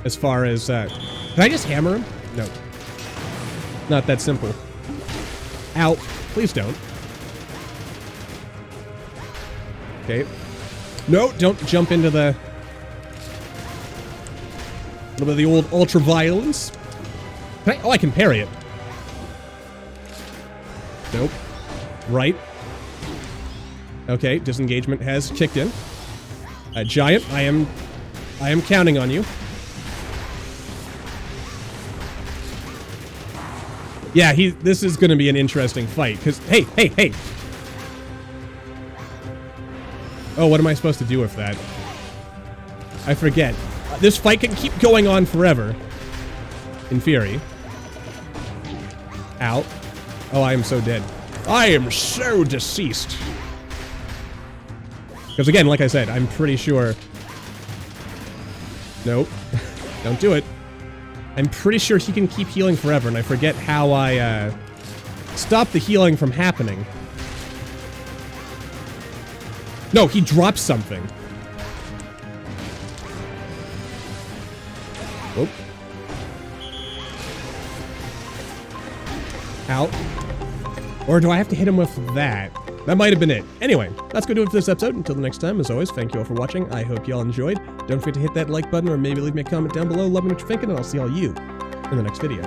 As far as, Can I just hammer him? No. Not that simple. Ow. Please don't. Okay. No, don't jump into the... A little bit of the old ultra-violence. Oh, I can parry it. Nope. Right. Okay, disengagement has kicked in. Giant, I am counting on you. Yeah, this is gonna be an interesting fight, because, hey! Oh, what am I supposed to do with that? I forget. This fight can keep going on forever. In theory. Ow. Oh, I am so dead. I am so deceased. Because again, like I said, I'm pretty sure... Nope. Don't do it. I'm pretty sure he can keep healing forever, and I forget how I, stop the healing from happening. No, he drops something. Whoop. Ow. Or do I have to hit him with that? That might have been it. Anyway, that's going to do it for this episode. Until the next time, as always, thank you all for watching. I hope you all enjoyed. Don't forget to hit that like button or maybe leave me a comment down below. Let me know what you're thinking, and I'll see all you in the next video.